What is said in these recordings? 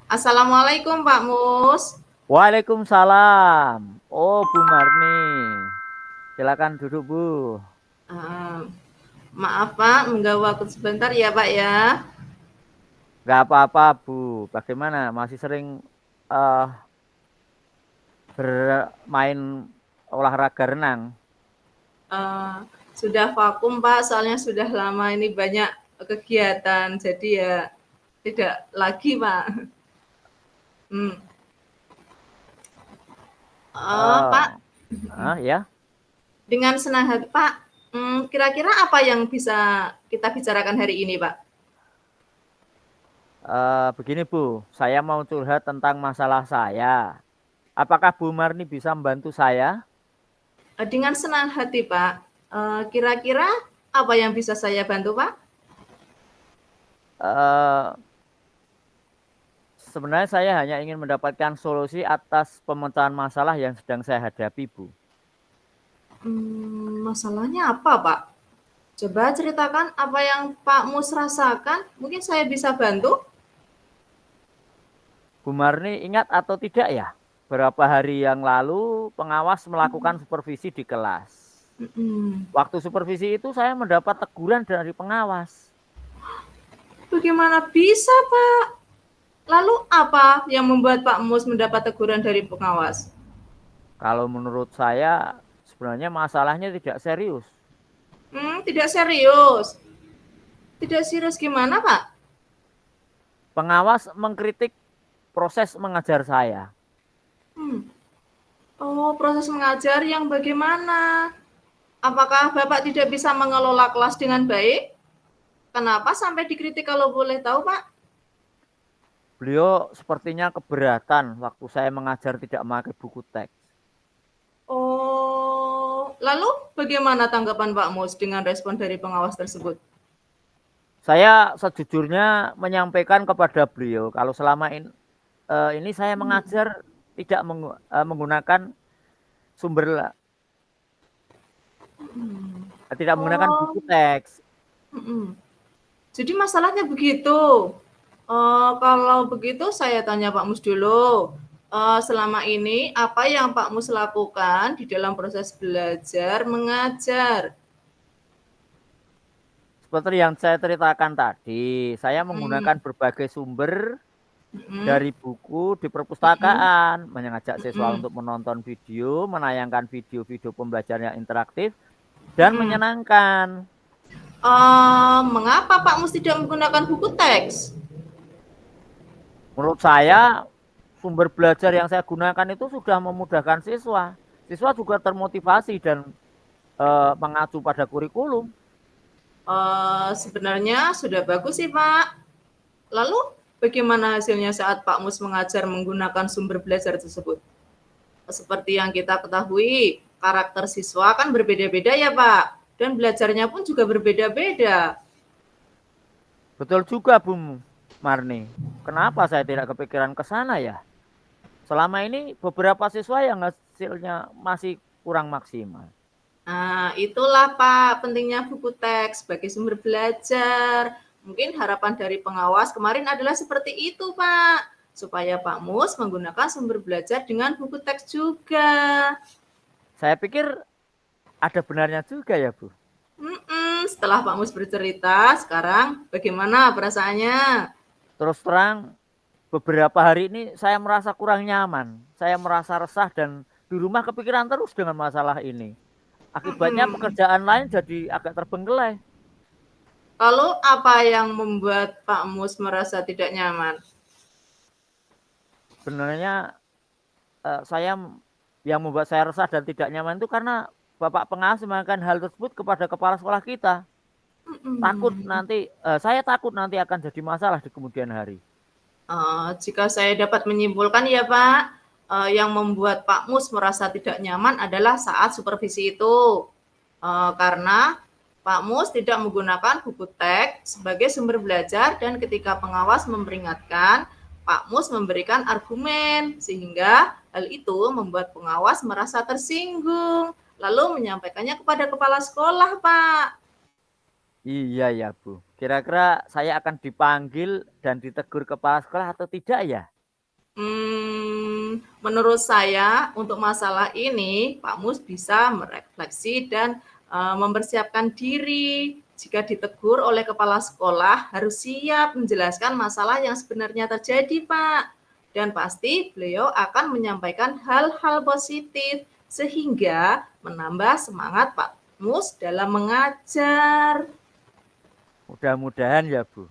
Assalamualaikum Pak Mus. Waalaikumsalam. Oh, Bu Marni. Silakan duduk, Bu. Uh, Maaf Pak, mengganggu waktu sebentar ya Pak ya. Gak apa-apa, Bu. Bagaimana? Masih sering eh, bermain olahraga renang? Uh, sudah vakum Pak, soalnya sudah lama ini banyak kegiatan, jadi ya tidak lagi Pak. Hmm. Pak, Oh, ya. dengan senang hati Pak, kira-kira apa yang bisa kita bicarakan hari ini Pak? Begini, Bu. Saya mau curhat tentang masalah saya. Apakah Bu Marni bisa membantu saya? Dengan senang hati Pak, kira-kira apa yang bisa saya bantu Pak? Eh, Sebenarnya saya hanya ingin mendapatkan solusi atas pemecahan masalah yang sedang saya hadapi, Bu. Masalahnya apa Pak? Coba ceritakan apa yang Pak Mus rasakan, mungkin saya bisa bantu. Bu Marni ingat atau tidak ya? Beberapa hari yang lalu pengawas melakukan supervisi di kelas. Mhm. Waktu supervisi itu saya mendapat teguran dari pengawas. Bagaimana bisa, Pak? Lalu apa yang membuat Pak Mus mendapat teguran dari pengawas? Kalau menurut saya sebenarnya masalahnya tidak serius. Tidak serius. Tidak serius gimana, Pak? Pengawas mengkritik proses mengajar saya. Hmm. Oh, proses mengajar yang bagaimana? Apakah Bapak tidak bisa mengelola kelas dengan baik? Kenapa sampai dikritik kalau boleh tahu, Pak? Beliau sepertinya keberatan waktu saya mengajar tidak memakai buku teks. Oh, lalu bagaimana tanggapan Pak Mus dengan respon dari pengawas tersebut? Saya sejujurnya menyampaikan kepada beliau kalau selama ini saya mengajar tidak menggunakan sumber tidak menggunakan Oh, buku teks. mhm. Jadi masalahnya begitu. Kalau begitu saya tanya Pak Mus dulu. Selama ini apa yang Pak Mus lakukan di dalam proses belajar mengajar? Seperti yang saya ceritakan tadi, saya Mhm, menggunakan berbagai sumber mhm, dari buku di mhm, perpustakaan, mengajak siswa mhm, untuk menonton video, menayangkan video-video pembelajaran yang interaktif, dan mhm. menyenangkan. Mengapa Pak Mus tidak menggunakan buku teks? Menurut saya, sumber belajar yang saya gunakan itu sudah memudahkan siswa. Siswa juga termotivasi dan mengacu pada kurikulum. Sebenarnya sudah bagus sih Pak. Lalu bagaimana hasilnya saat Pak Mus mengajar menggunakan sumber belajar tersebut? Seperti yang kita ketahui, karakter siswa kan berbeda-beda ya Pak, dan belajarnya pun juga berbeda-beda. Betul juga, Bu Marni. Kenapa saya tidak kepikiran ke sana ya? Selama ini beberapa siswa yang hasilnya masih kurang maksimal. Nah, itulah Pak pentingnya buku teks sebagai sumber belajar. Mungkin harapan dari pengawas kemarin adalah seperti itu Pak, supaya Pak Mus menggunakan sumber belajar dengan buku teks juga. Saya pikir ada benarnya juga ya, Bu. Setelah Pak Mus bercerita, sekarang bagaimana perasaannya? Terus terang, beberapa hari ini saya merasa kurang nyaman. Saya merasa resah dan di rumah kepikiran terus dengan masalah ini. Akibatnya Mhm. pekerjaan lain jadi agak terbengkelai. Lalu apa yang membuat Pak Mus merasa tidak nyaman? Sebenarnya saya yang membuat saya resah dan tidak nyaman itu karena Bapak pengawas mengatakan hal tersebut kepada kepala sekolah kita. Mhm. Saya takut nanti akan jadi masalah di kemudian hari. Jika saya dapat menyimpulkan ya Pak, yang membuat Pak Mus merasa tidak nyaman adalah saat supervisi itu. Karena Pak Mus tidak menggunakan buku teks sebagai sumber belajar dan ketika pengawas memperingatkan, Pak Mus memberikan argumen sehingga hal itu membuat pengawas merasa tersinggung, lalu menyampaikannya kepada kepala sekolah, Pak. Iya ya, Bu. Kira-kira saya akan dipanggil dan ditegur kepala sekolah atau tidak ya? Menurut saya untuk masalah ini Pak Mus bisa merefleksi dan mempersiapkan diri. Jika ditegur oleh kepala sekolah harus siap menjelaskan masalah yang sebenarnya terjadi, Pak. Dan pasti beliau akan menyampaikan hal-hal positif sehingga menambah semangat Pak Mus dalam mengajar. Mudah-mudahan ya, Bu.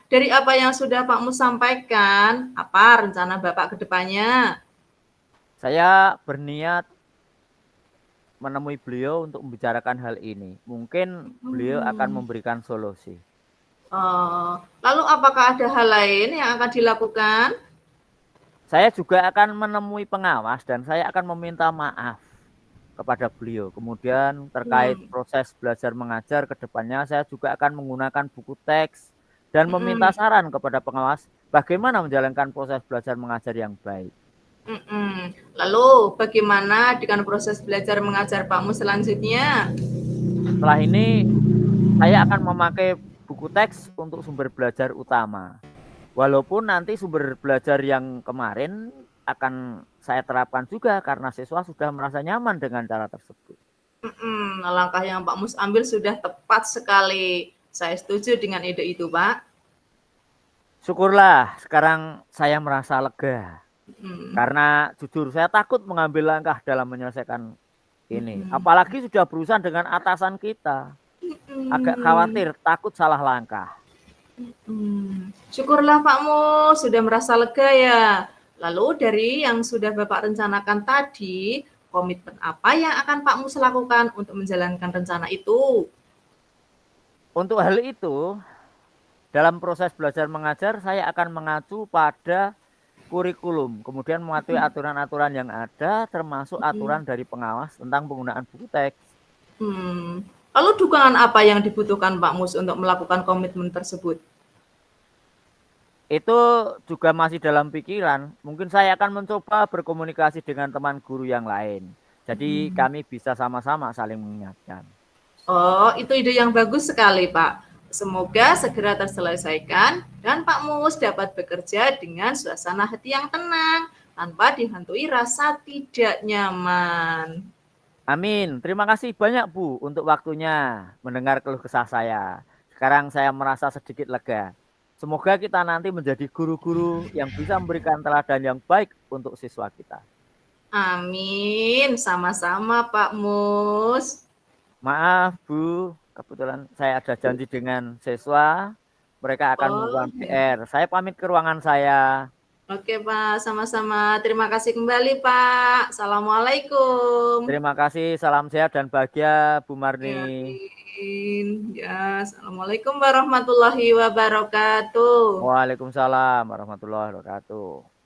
Dari apa yang sudah Pak Mus sampaikan, apa rencana Bapak ke depannya? Saya berniat menemui beliau untuk membicarakan hal ini. Mungkin beliau akan Hmm. memberikan solusi. Lalu apakah ada hal lain yang akan dilakukan? Saya juga akan menemui pengawas dan saya akan meminta maaf kepada beliau. Kemudian terkait Hmm. proses belajar mengajar ke depannya saya juga akan menggunakan buku teks dan Hmm. meminta saran kepada pengawas bagaimana menjalankan proses belajar mengajar yang baik. Hmm. Lalu bagaimana dengan proses belajar mengajar Pak Mus selanjutnya? Setelah ini saya akan memakai buku teks untuk sumber belajar utama. Walaupun nanti sumber belajar yang kemarin akan saya terapkan juga karena siswa sudah merasa nyaman dengan cara tersebut. Langkah yang Pak Mus ambil sudah tepat sekali. Saya setuju dengan ide itu, Pak. Syukurlah sekarang saya merasa lega. Hmm. Karena jujur saya takut mengambil langkah dalam menyelesaikan ini. Hmm. Apalagi sudah berurusan dengan atasan kita. Agak Hmm. khawatir, takut salah langkah. Syukurlah Pak Mus sudah merasa lega ya. Lalu dari yang sudah Bapak rencanakan tadi, komitmen apa yang akan Pak Mus lakukan untuk menjalankan rencana itu? Untuk hal itu, dalam proses belajar mengajar, saya akan mengacu pada kurikulum. Kemudian mematuhi aturan-aturan yang ada, termasuk aturan dari pengawas tentang penggunaan buku teks. Lalu dukungan apa yang dibutuhkan Pak Mus untuk melakukan komitmen tersebut? Itu juga masih dalam pikiran. Mungkin saya akan mencoba berkomunikasi dengan teman guru yang lain. Jadi kami bisa sama-sama saling mengingatkan. Oh, itu ide yang bagus sekali, Pak. Semoga segera terselesaikan dan Pak Mus dapat bekerja dengan suasana hati yang tenang tanpa dihantui rasa tidak nyaman. Amin. Terima kasih banyak Bu untuk waktunya mendengar keluh kesah saya. Sekarang saya merasa sedikit lega. Semoga kita nanti menjadi guru-guru yang bisa memberikan teladan yang baik untuk siswa kita. Amin, sama-sama Pak Mus. Maaf Bu, kebetulan saya ada janji dengan siswa. Mereka akan Oh, mengumpulkan ya. PR. Saya pamit ke ruangan saya. Oke Pak, sama-sama. Terima kasih kembali Pak. Assalamualaikum. Terima kasih, salam sehat dan bahagia Bu Marni. Ya, amin. Ya, Assalamualaikum warahmatullahi wabarakatuh. Waalaikumsalam warahmatullahi wabarakatuh.